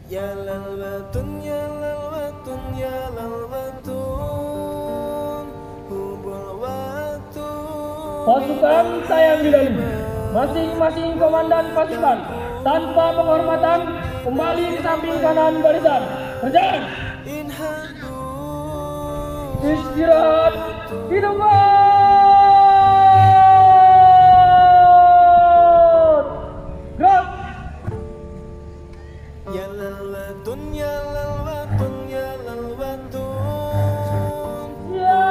Ya lalwatun, ya lalwatun, ya lalwatun, hubul watun. Pasukan sayang didahului. Masing-masing komandan pasukan tanpa penghormatan kembali di samping kanan barisan. Berjalan. Istirahat di tempat. Gerak. Ya lalwatun, ya lalwatun, ya lalwatun, Ya.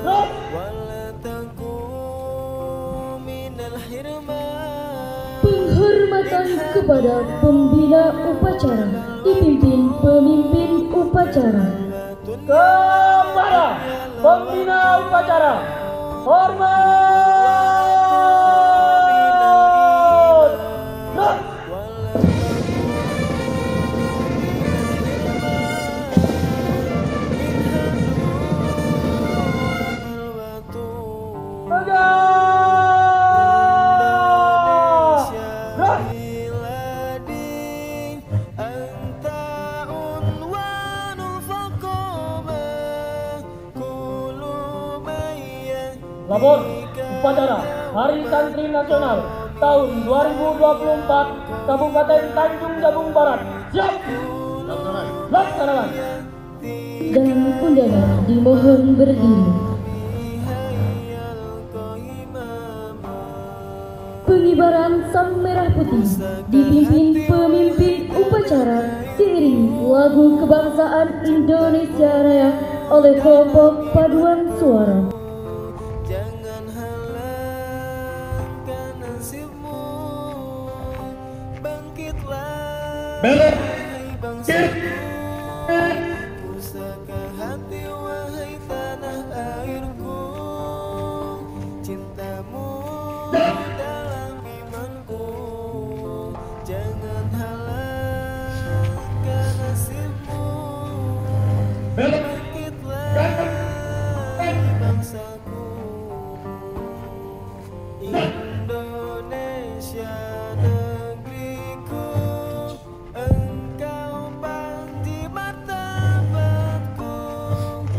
Gerak. Penghormatan kepada pembina upacara dipimpin pemimpin upacara. Kepada pembina upacara, hormat. Gerak. Tegak. Gerak. Lapor upacara Hari Santri Nasional tahun 2024 Kabupaten Tanjung Jabung Barat. Siap. Laksanakan. Dan undangan dimohon berdiri. Pengibaran sang merah putih dipimpin pemimpin upacara diiringi lagu kebangsaan Indonesia Raya oleh kelompok paduan suara. Jangan halangkan nasibmu, bangkitlah Belok. wahai bangsaku, pusaka hati wahai tanah airku, cintamu dalam imanku. Jangan halangkan nasibmu, bangkitlah bangsaku. Indonesia negeriku, engkau panji martabatku.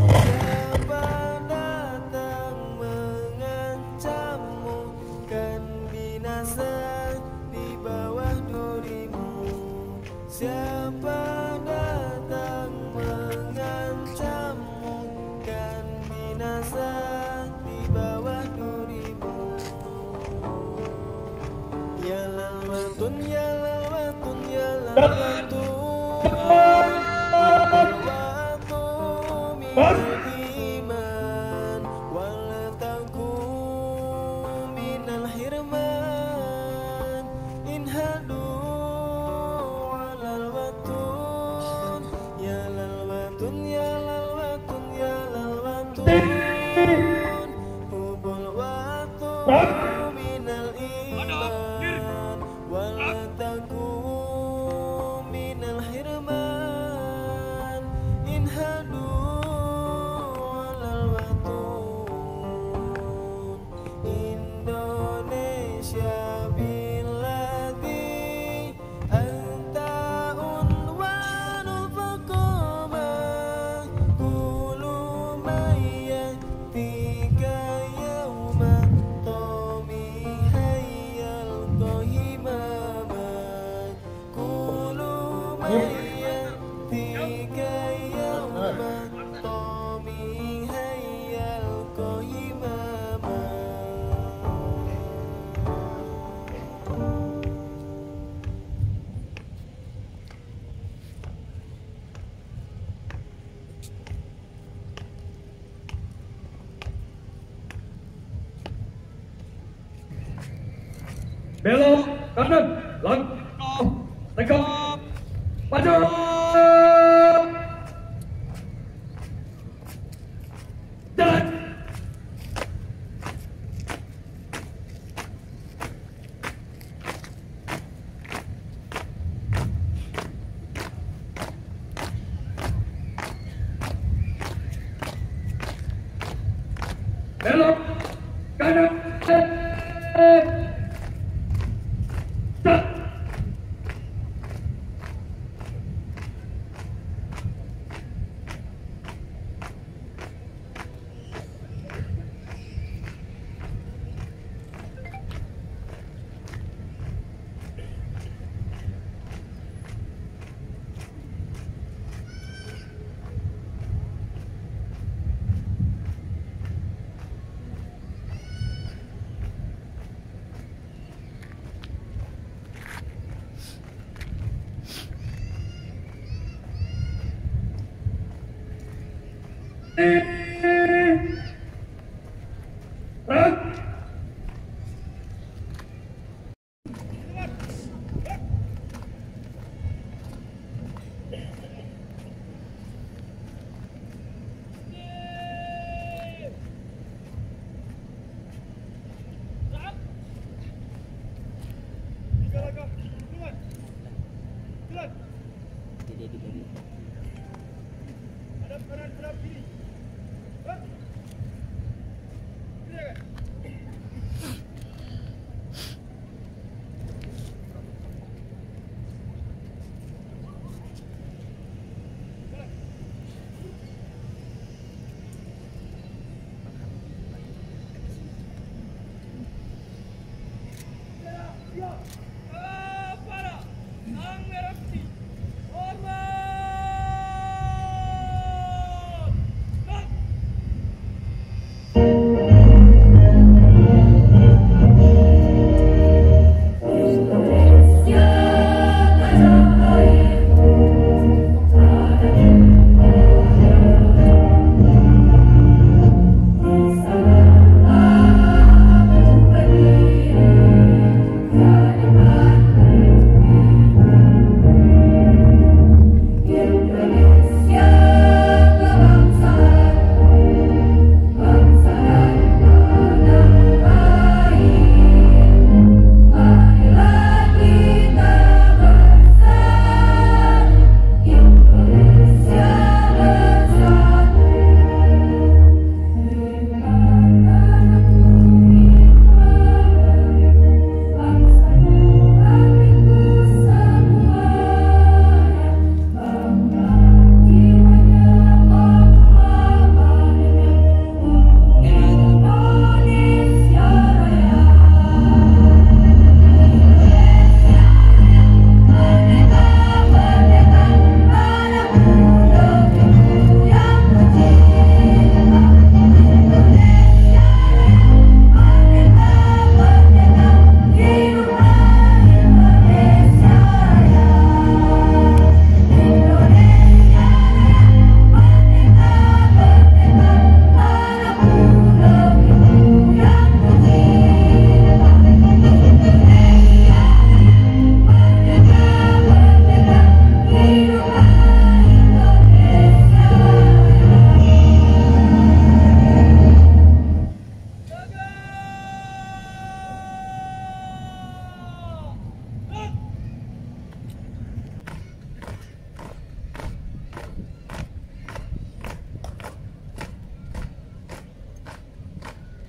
Siapa datang mengancammu, kan binasa di bawah durimu. Siapa datang mengancammu, kan binasa di bawah durimu. Ya lalwatun, ya lalwatun, ya lalwatun, lalwatun minal iman, walatakum minal hirman. Inhadu alal watun, ya lalwatun, ya lalwatun, ya lalwatun, hubul watun minal iman, walatakum minal hirman. Inhadu alal watun. Indonesia biladi anta unwanul faqama, kulu mayyatika yauma tomi hayyal qahimama, kulu mayyatika yauma tomi hayyal qahimama. Belok kanan. Langkah. Tegak. Maju. Jalan. Belok kanan.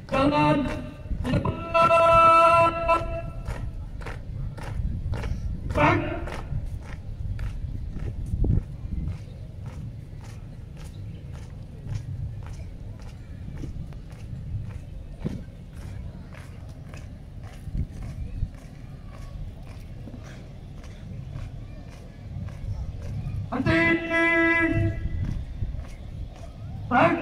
Jangan Bang. Henti. Bang.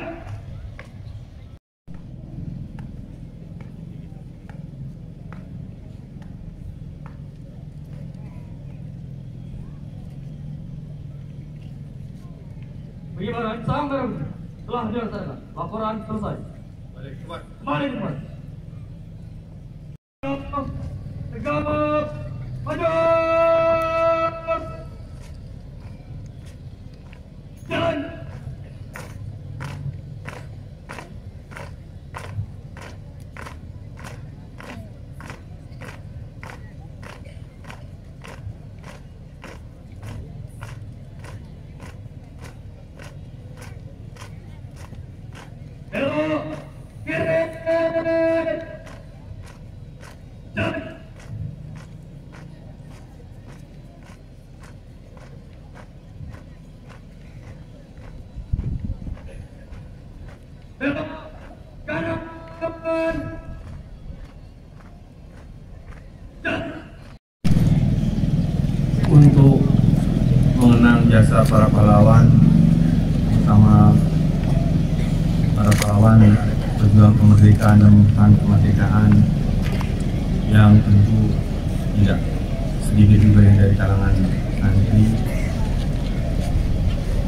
Pengibaran sang merah putih telah dilaksanakan. Laporan selesai. Kembali ke tempat. Tegap, maju. Jalan. Belok kiri. Jalan. Belok kanan. Jalan. Untuk mengenang jasa para pahlawan, sama para pahlawan pejuang kemerdekaan dan mempertahankan kemerdekaan yang tentu tidak sedikit juga yang dari kalangan santri.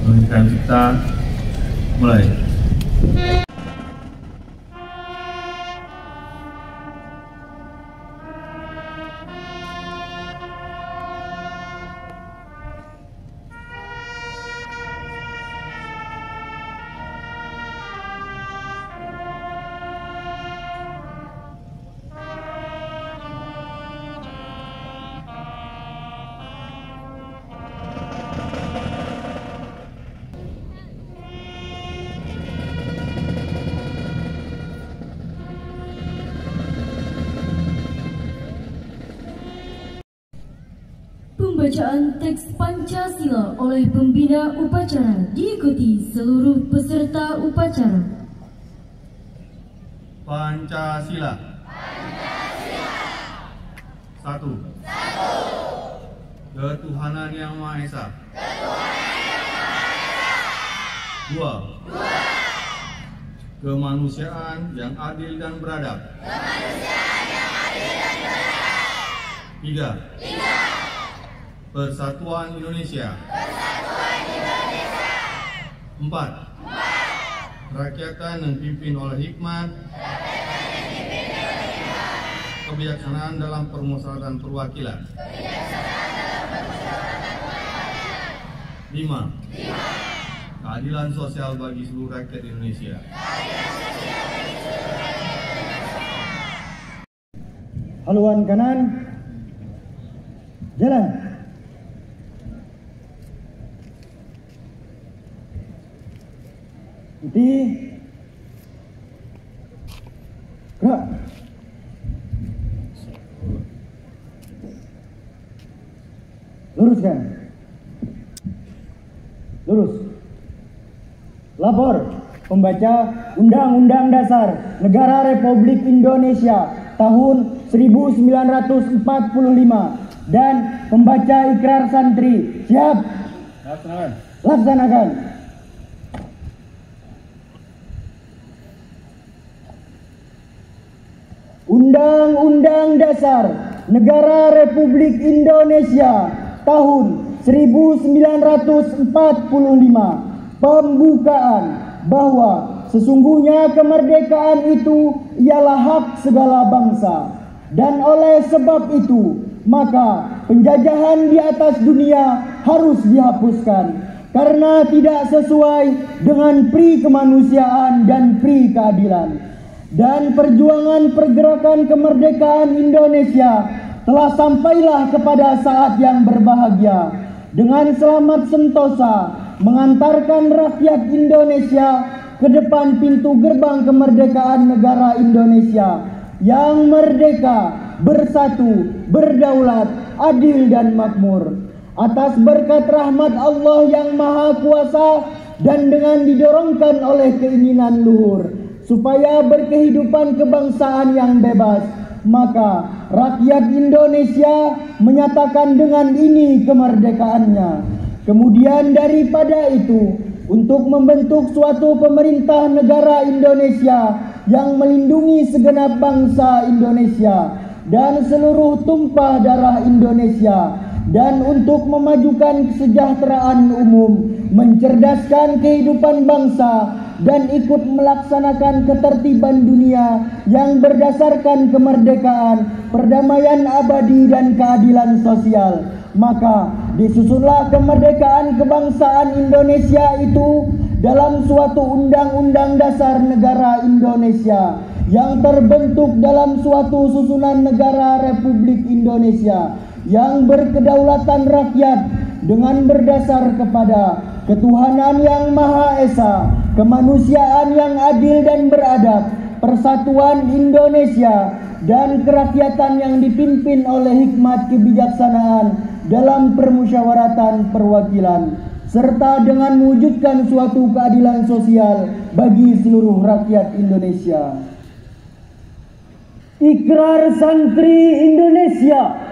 Pendidikan kita mulai Pembacaan teks Pancasila oleh pembina upacara diikuti seluruh peserta upacara. Pancasila. Satu. Ketuhanan Yang Maha Esa. Dua. Kemanusiaan yang adil dan beradab. Tiga. Persatuan Indonesia. Empat. Rakyatan yang dipimpin oleh hikmat, kebijaksanaan dalam permusyawaratan perwakilan. 5. Keadilan sosial bagi seluruh rakyat Indonesia. Haluan kanan, jalan. Ikuti, gerak. Luruskan. Lurus. Lapor pembaca Undang-Undang Dasar Negara Republik Indonesia tahun 1945 dan pembaca ikrar santri. Siap? Laksanakan. Laksanakan. Undang-Undang Dasar Negara Republik Indonesia tahun 1945. Pembukaan bahwa sesungguhnya kemerdekaan itu ialah hak segala bangsa, dan oleh sebab itu maka penjajahan di atas dunia harus dihapuskan karena tidak sesuai dengan pri kemanusiaan dan pri keadilan. Dan perjuangan pergerakan kemerdekaan Indonesia telah sampailah kepada saat yang berbahagia dengan selamat sentosa mengantarkan rakyat Indonesia ke depan pintu gerbang kemerdekaan negara Indonesia yang merdeka, bersatu, berdaulat, adil dan makmur. Atas berkat rahmat Allah yang Maha Kuasa dan dengan didorongkan oleh keinginan luhur supaya berkehidupan kebangsaan yang bebas, maka rakyat Indonesia menyatakan dengan ini kemerdekaannya. Kemudian daripada itu, untuk membentuk suatu pemerintah negara Indonesia yang melindungi segenap bangsa Indonesia dan seluruh tumpah darah Indonesia, dan untuk memajukan kesejahteraan umum, mencerdaskan kehidupan bangsa, dan ikut melaksanakan ketertiban dunia yang berdasarkan kemerdekaan, perdamaian abadi dan keadilan sosial. Maka disusunlah kemerdekaan kebangsaan Indonesia itu dalam suatu undang-undang dasar negara Indonesia yang terbentuk dalam suatu susunan negara Republik Indonesia yang berkedaulatan rakyat dengan berdasar kepada ketuhanan yang Maha Esa, kemanusiaan yang adil dan beradab, persatuan Indonesia, dan kerakyatan yang dipimpin oleh hikmat kebijaksanaan dalam permusyawaratan perwakilan, serta dengan mewujudkan suatu keadilan sosial bagi seluruh rakyat Indonesia. Ikrar Santri Indonesia.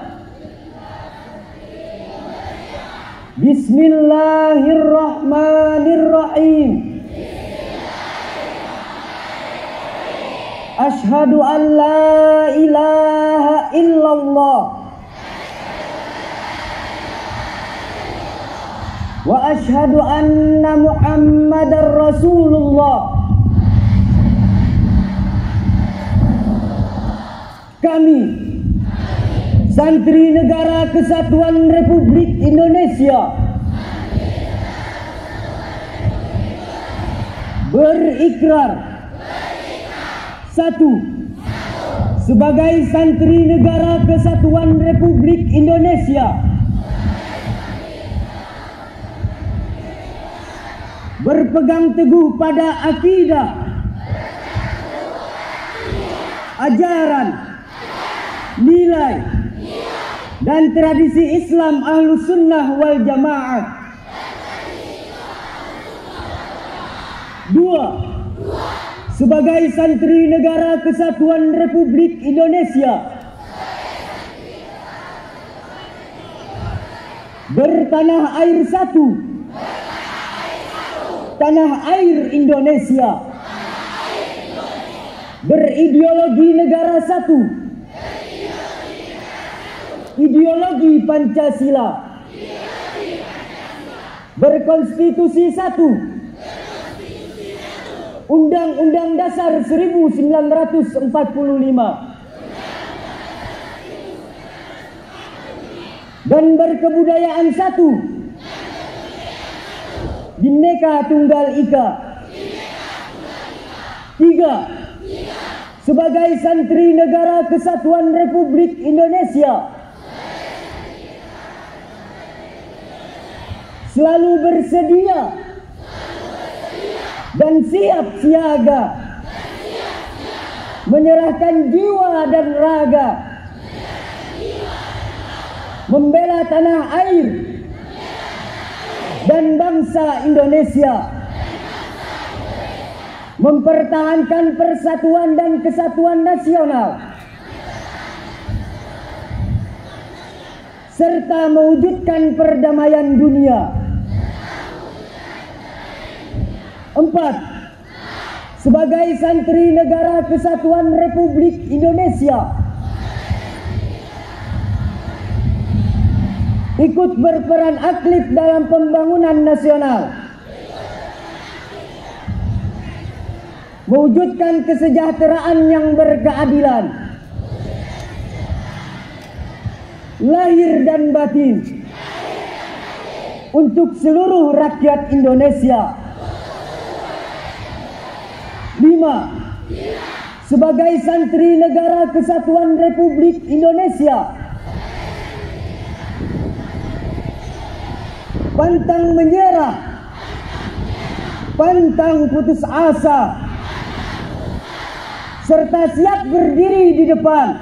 Bismillahirrahmanirrahim. Asyhadu an la ilaha illallah wa asyhadu anna Muhammadar Rasulullah. Kami, Santri Negara Kesatuan Republik Indonesia, berikrar. 1. Sebagai Santri Negara Kesatuan Republik Indonesia, berpegang teguh pada akidah, ajaran, nilai, dan tradisi Islam Ahlus Sunnah wal Jamaah. 2. Sebagai Santri Negara Kesatuan Republik Indonesia, bertanah air satu, tanah air Indonesia, berideologi negara satu, ideologi Pancasila, berkonstitusi satu, Undang-Undang Dasar 1945, dan berkebudayaan satu, Bhinneka Tunggal Ika. 3. Sebagai Santri Negara Kesatuan Republik Indonesia, selalu bersedia dan siap siaga menyerahkan jiwa dan raga membela tanah air dan bangsa Indonesia, mempertahankan persatuan dan kesatuan nasional, serta mewujudkan perdamaian dunia. 4. Sebagai Santri Negara Kesatuan Republik Indonesia, ikut berperan aktif dalam pembangunan nasional, mewujudkan kesejahteraan yang berkeadilan, lahir dan batin, untuk seluruh rakyat Indonesia. 5. Sebagai Santri Negara Kesatuan Republik Indonesia, pantang menyerah, pantang putus asa, serta siap berdiri di depan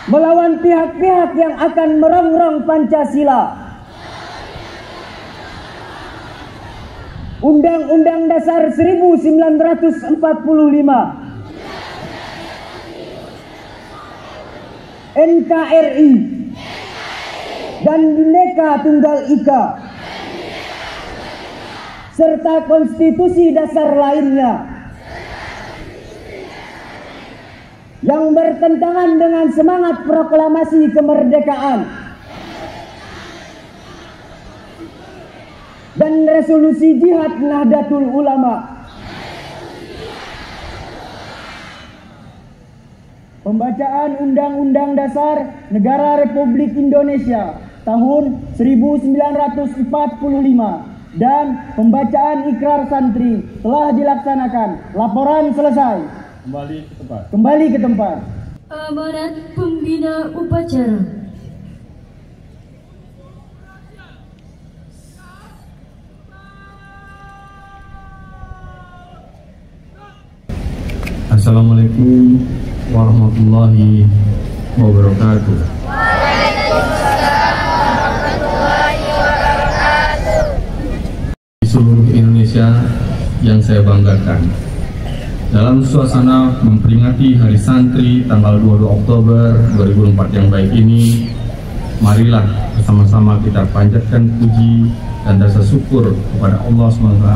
melawan pihak-pihak yang akan merongrong Pancasila, Undang-Undang Dasar 1945, NKRI, dan Bhinneka Tunggal Ika, serta konstitusi dasar lainnya yang bertentangan dengan semangat proklamasi kemerdekaan dan resolusi Jihad Nahdlatul Ulama. Pembacaan Undang-Undang Dasar Negara Republik Indonesia tahun 1945 dan pembacaan Ikrar Santri telah dilaksanakan. Laporan selesai. Kembali ke tempat. Amanat Pembina Upacara. Assalamualaikum warahmatullahi wabarakatuh. Di seluruh Indonesia yang saya banggakan, dalam suasana memperingati Hari Santri tanggal 22 Oktober 2004 yang baik ini, marilah bersama-sama kita panjatkan puji dan rasa syukur kepada Allah SWT,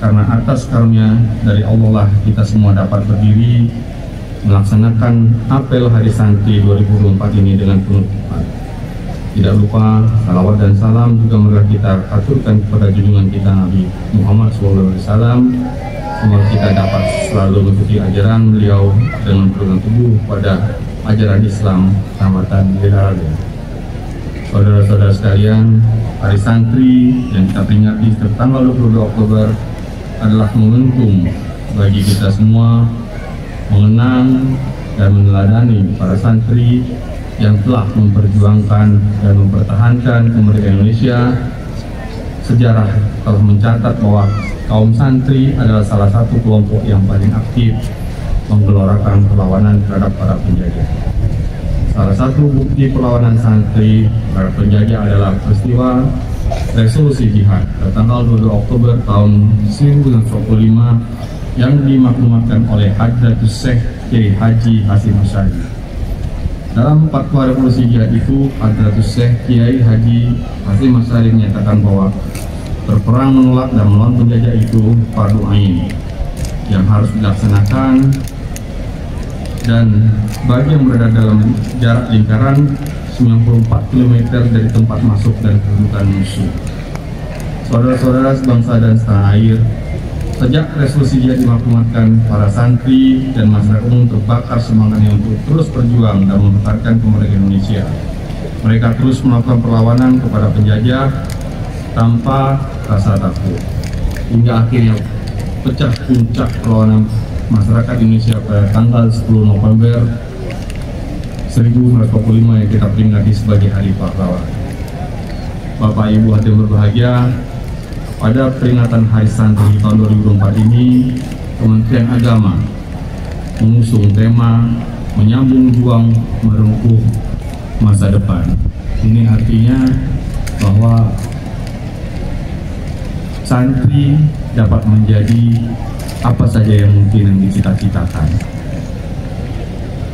karena atas karunia dari Allah lah kita semua dapat berdiri melaksanakan apel Hari Santri 2024 ini dengan penuh hikmat. Tidak lupa salawat dan salam juga marilah kita aturkan kepada junjungan kita Nabi Muhammad SAW, semoga kita dapat selalu mengikuti ajaran beliau dengan berpegang teguh pada ajaran Islam tamatan liberal. Saudara-saudara sekalian, Hari Santri yang kita peringati tanggal 22 Oktober adalah momentum bagi kita semua mengenang dan meneladani para santri yang telah memperjuangkan dan mempertahankan kemerdekaan Indonesia. Sejarah telah mencatat bahwa kaum santri adalah salah satu kelompok yang paling aktif menggelorakan perlawanan terhadap para penjajah. Salah satu bukti perlawanan santri terhadap penjajah adalah peristiwa resolusi jihad pada tanggal 22 Oktober tahun 1945 yang dimaklumatkan oleh Hadratus Syekh Kiai Haji Hasyim Asy'ari. Dalam fatwa revolusi jihad itu, Hadratus Syekh Kiai Haji Hasyim Asy'ari menyatakan bahwa berperang menolak dan melawan penjajah itu fardu ain yang harus dilaksanakan, dan bagi yang berada dalam jarak lingkaran 94 km dari tempat masuk dan kedudukan musuh. Saudara-saudara sebangsa dan setanah air, sejak resolusi jihad dimaklumatkan, para santri dan masyarakat umum terbakar semangatnya untuk terus berjuang dan mempertahankan kemerdekaan Indonesia. Mereka terus melakukan perlawanan kepada penjajah tanpa rasa takut, hingga akhirnya pecah puncak perlawanan masyarakat Indonesia pada tanggal 10 November 1945 yang kita peringati sebagai Hari Pahlawan. Bapak Ibu hadirin berbahagia, pada peringatan Hari Santri tahun 2024 ini, Kementerian Agama mengusung tema menyambung juang merengkuh masa depan. Ini artinya bahwa santri dapat menjadi apa saja yang mungkin yang dicita-citakan.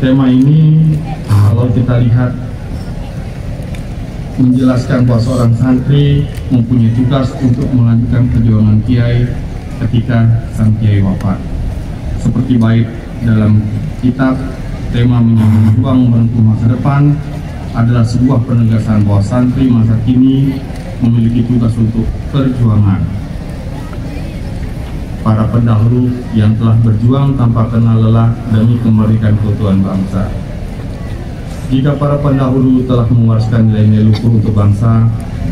Tema ini kalau kita lihat menjelaskan bahwa seorang santri mempunyai tugas untuk melanjutkan perjuangan kiai ketika sang kiai wafat. Seperti baik dalam kitab tema menyambung juang merengkuh masa depan adalah sebuah penegasan bahwa santri masa kini memiliki tugas untuk perjuangan. Para pendahulu yang telah berjuang tanpa kenal lelah demi kemerdekaan keutuhan bangsa. Jika para pendahulu telah mewariskan nilai-nilai luhur untuk bangsa,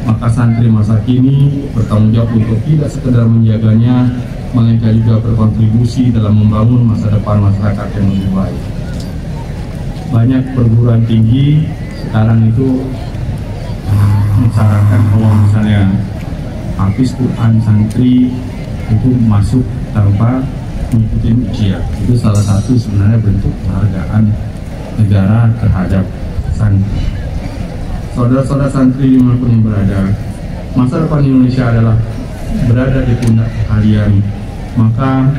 maka santri masa kini bertanggung jawab untuk tidak sekedar menjaganya, melainkan juga berkontribusi dalam membangun masa depan masyarakat yang lebih baik. Banyak perguruan tinggi sekarang itu mensyaratkan kalau misalnya hafiz Quran santri itu masuk tanpa mengikuti ujian. Itu salah satu sebenarnya bentuk penghargaan negara terhadap santri. Saudara-saudara santri dimanapun yang berada, masa depan Indonesia adalah berada di pundak kalian. Maka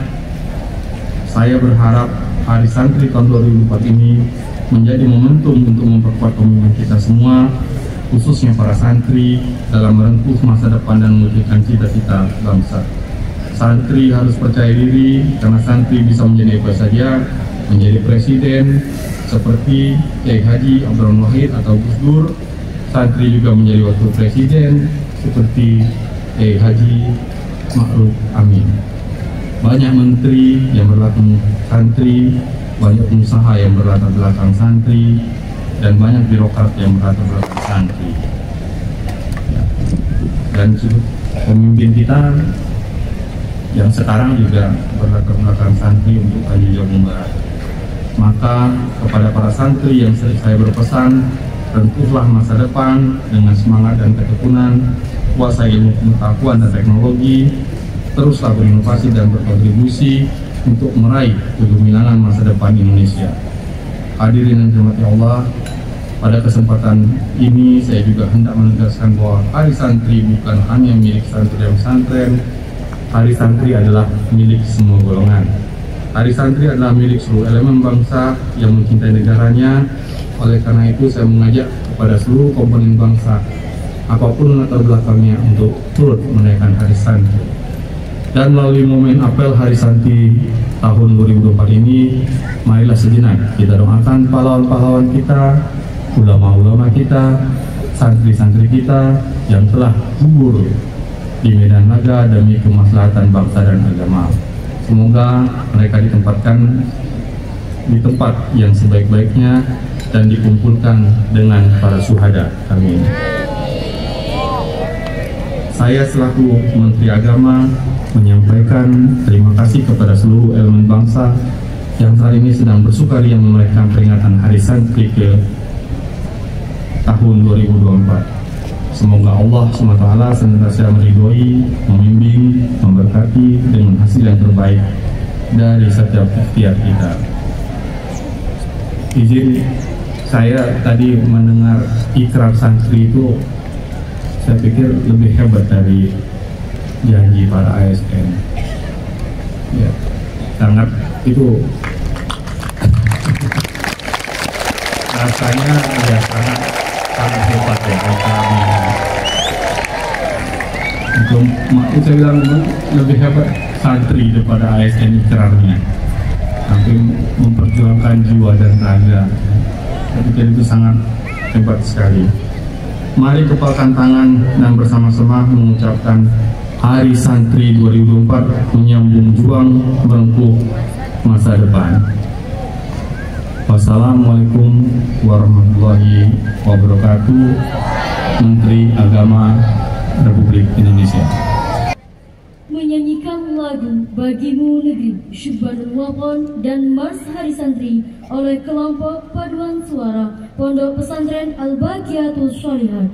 saya berharap Hari Santri tahun 2004 ini menjadi momentum untuk memperkuat komitmen kita semua, khususnya para santri, dalam merengkuh masa depan dan mewujudkan cita-cita bangsa. Santri harus percaya diri karena santri bisa menjadi apa saja, menjadi presiden seperti Kiai Haji Abdurrahman Wahid atau Gus Dur. Santri juga menjadi wakil presiden seperti Kiai Haji Ma'ruf Amin. Banyak menteri yang berlatar santri, banyak pengusaha yang berlatar belakang santri, dan banyak birokrat yang berlatar belakang santri. Dan pemimpin kita yang sekarang juga berlatar belakang santri untuk Haji Jawa Barat. Maka kepada para santri yang saya berpesan, rengkuhlah masa depan dengan semangat dan ketekunan, kuasai ilmu pengetahuan dan teknologi, teruslah berinovasi dan berkontribusi untuk meraih kegemilangan masa depan Indonesia. Hadirin yang dirahmati Allah, pada kesempatan ini saya juga hendak menegaskan bahwa Hari Santri bukan hanya milik santri dan pesantren. Hari Santri adalah milik semua golongan. Hari Santri adalah milik seluruh elemen bangsa yang mencintai negaranya. Oleh karena itu saya mengajak kepada seluruh komponen bangsa, apapun latar belakangnya, untuk turut menaikkan Hari Santri. Dan melalui momen apel Hari Santri tahun 2024 ini, marilah sejenak kita doakan pahlawan-pahlawan kita, ulama-ulama kita, santri-santri kita yang telah gugur di medan laga demi kemaslahatan bangsa dan agama. Semoga mereka ditempatkan di tempat yang sebaik-baiknya dan dikumpulkan dengan para syuhada. Amin. Saya selaku Menteri Agama menyampaikan terima kasih kepada seluruh elemen bangsa yang saat ini sedang bersukaria merayakan peringatan Hari Santri ke tahun 2024. Semoga Allah SWT senantiasa meridhoi, membimbing, memberkati dengan hasil yang terbaik dari setiap ikhtiar kita. Izin saya tadi mendengar ikrar santri itu, saya pikir lebih hebat dari janji para ASN. Ya, sangat itu rasanya ya sangat hebat ya kami. Itu saya bilang lebih hebat santri daripada ASN ikrarnya, sampai memperjuangkan jiwa dan raga. Saya pikir itu sangat hebat sekali. Mari kepalkan tangan dan bersama-sama mengucapkan Hari Santri 2024 menyambung juang merengkuh masa depan. Wassalamualaikum warahmatullahi wabarakatuh. Menteri Agama Republik Indonesia. Menyanyikan lagu Bagimu Negeri, Syubhanul Wapon dan Mars Hari Santri oleh kelompok paduan suara Pondok Pesantren Al-Baqiyatus Sholihat.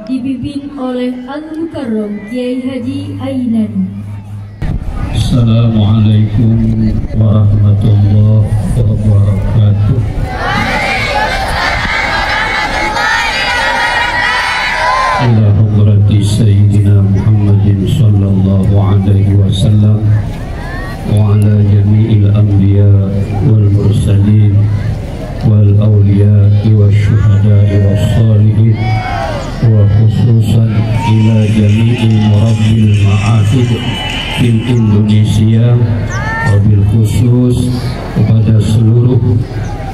dipimpin oleh Al-Mukarram Kiai Haji Ainani. Assalamualaikum warahmatullahi wabarakatuh. Ila hadrati Sayyidina Muhammadin sallallahu alaihi wasallam wa ala jami'il anbiya wal mursalin wal awliya wa syuhada'i was salihin wa khususan ila jami'il murabbil ma'ahid fil Indonesia, wabil khusus kepada seluruh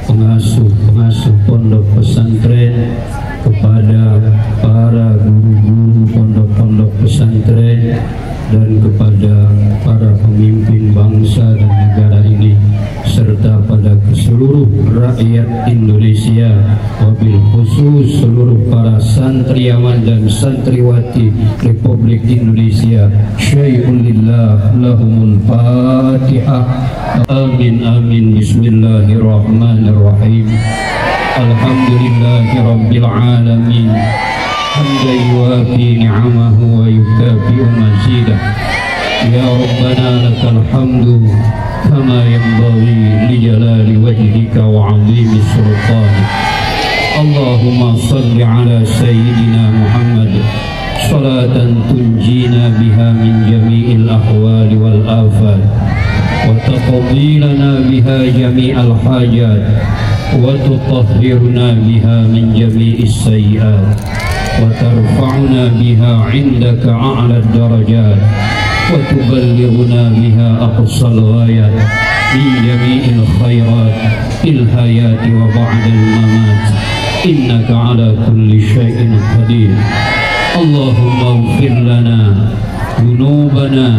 pengasuh pondok pesantren, kepada para guru-guru pondok-pondok pesantren, dan kepada para pemimpin bangsa dan negara ini, serta pada seluruh rakyat Indonesia, wabil khusus seluruh para santriawan dan santriwati Republik Indonesia. Syai'un lillah lahumul fatihah. Amin amin. Bismillahirrahmanirrahim. Alhamdulillahi rabbil alamin. Hamdan yuwafi ni'amahu wa yukafi'u mazidah. Ya Rabbana lakal hamdu kama yanbaghi li jalali wajhika wa 'azimi sultanik. Allahumma salli ala sayyidina Muhammad salatan tunjina biha min jami'il ahwali wal afat wa taqdi lana biha jami'al hajat wa tutahhiruna biha min jami'is sayyi'at wa tarfa'una biha 'indaka a'la ad-darajat wa tuballighuna biha aqsal ghayat min jami'il khairat fil hayati wa ba'dal mamat innaka 'ala kulli syai'in qadir. Allahumma ighfir lana dhunubana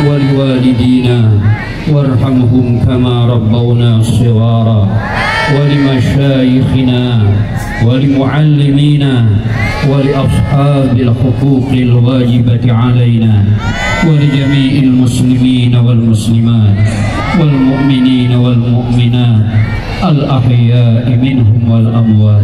wa liwalidina warhamhum kama rabbawna shighara wa limashayikhina wa limuallimina wa li ashabil huquqil wajibati alaina wa li jami'il muslimina wal muslimat wal mu'minina wal mu'minat al ahya'i minhum wal amwat.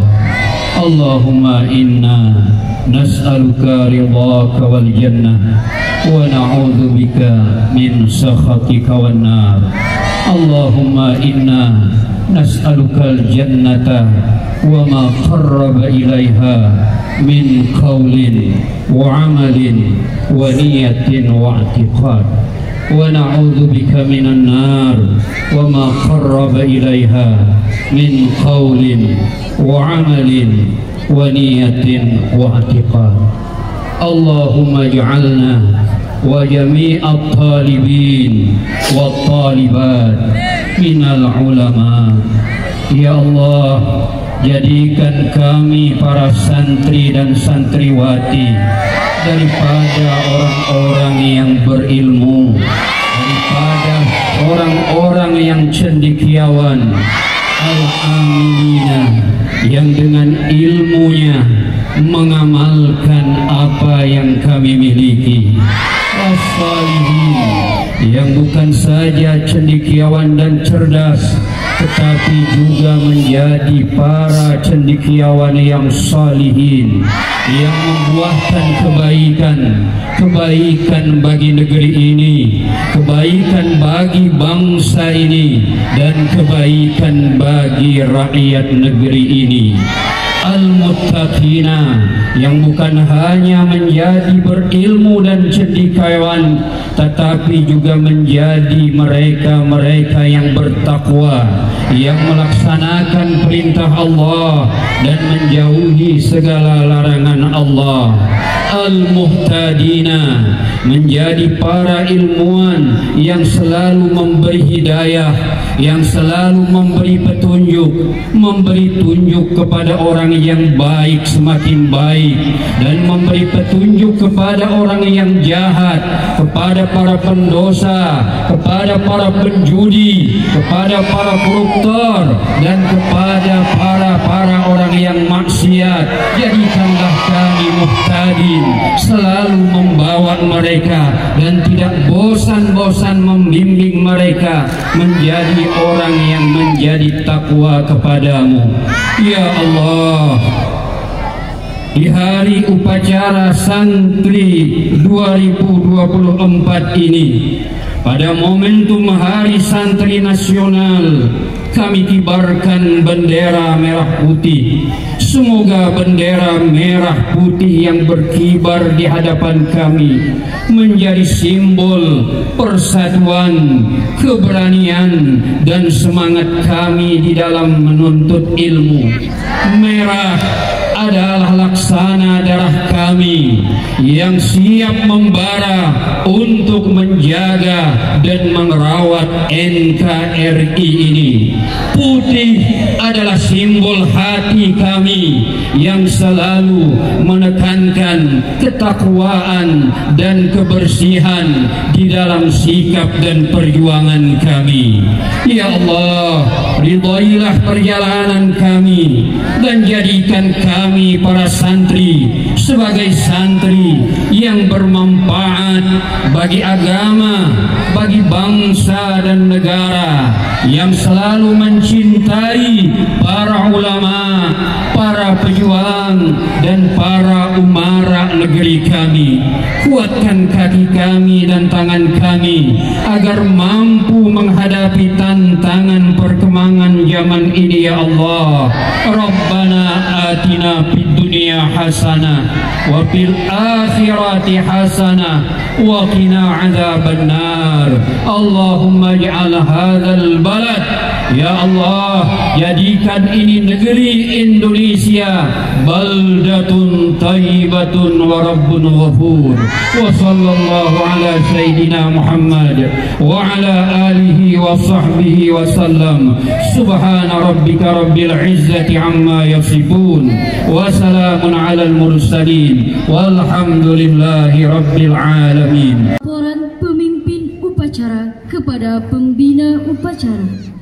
Allahumma inna nas'aluka ridhaka wal jannah wa na'udzu bika min sakhatika wan nar. Allahumma inna nas'aluka al jannata wa ma qarraba ilaiha min qawlin wa amalin wa niyatin wa i'tiqad, wa na'udzu bika minan nar wa ma qarraba ilaiha min qawlin wa amalin wa niyatin wa i'tiqad. Allahumma ij'alna wa jami'at talibin wa talibat minal ulama. Ya Allah, jadikan kami para santri dan santriwati daripada orang-orang yang berilmu, daripada orang-orang yang cendekiawan, al-amilina, yang dengan ilmunya mengamalkan apa yang kami miliki, as-salihin, yang bukan saja cendekiawan dan cerdas, tetapi juga menjadi para cendekiawan yang salihin, yang membuahkan kebaikan bagi negeri ini, kebaikan bagi bangsa ini, dan kebaikan bagi rakyat negeri ini. Al-muttaqina, yang bukan hanya menjadi berilmu dan cendekiawan, tetapi juga menjadi mereka-mereka yang bertakwa, yang melaksanakan perintah Allah dan menjauhi segala larangan Allah. Al-muhtadina, menjadi para ilmuwan yang selalu memberi hidayah, yang selalu memberi petunjuk, memberi tunjuk kepada orang yang baik semakin baik, dan memberi petunjuk kepada orang yang jahat, kepada para pendosa, kepada para penjudi, kepada para koruptor, dan kepada para orang yang maksiat. Jadikanlah kami muhtadin, selalu membawa mereka dan tidak bosan-bosan membimbing mereka menjadi orang yang menjadi takwa kepadamu. Ya Allah, di hari upacara Santri 2024 ini, pada momentum Hari Santri Nasional, kami kibarkan bendera merah putih. Semoga bendera merah putih yang berkibar di hadapan kami menjadi simbol persatuan, keberanian, dan semangat kami di dalam menuntut ilmu. Merah adalah laksana darah kami yang siap membara untuk menjaga dan merawat NKRI ini. Putih adalah simbol hati kami yang selalu menekankan ketakwaan dan kebersihan di dalam sikap dan perjuangan kami. Ya Allah, ridhoilah perjalanan kami dan jadikan kami para santri sebagai santri yang bermanfaat bagi agama, bagi bangsa dan negara, yang selalu mencintai para ulama, para pejuang, dan para umara negeri kami. Kuatkan kaki kami dan tangan kami agar mampu menghadapi tantangan perkembangan zaman ini, ya Allah. Rabbana atina fid dunya hasanah wa fil akhirati hasanah wa qina adzabannar. Allahumma ij'al hadzal balad, ya Allah, jadikan ini negeri Indonesia baldatun thayyibatun wa rabbun ghafur. Wa sallallahu ala sayyidina Muhammad wa ala alihi wa sahbihi wa sallam. Subhana rabbika rabbil izzati amma yasifun wa salamun ala al-mursalin walhamdulillahi rabbil alamin. Laporan pemimpin upacara kepada pembina upacara.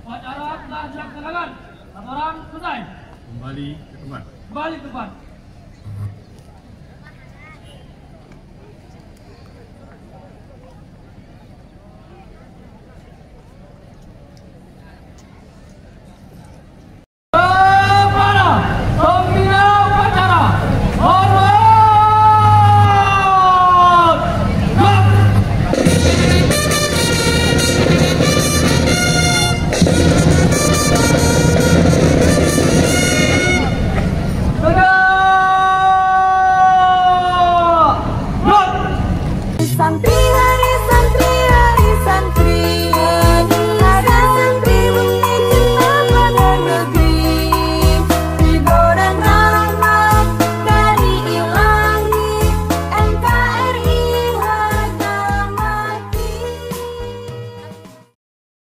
Upacara telah dilaksanakan. Laporan selesai. Kembali ke tempat. Kembali ke tempat.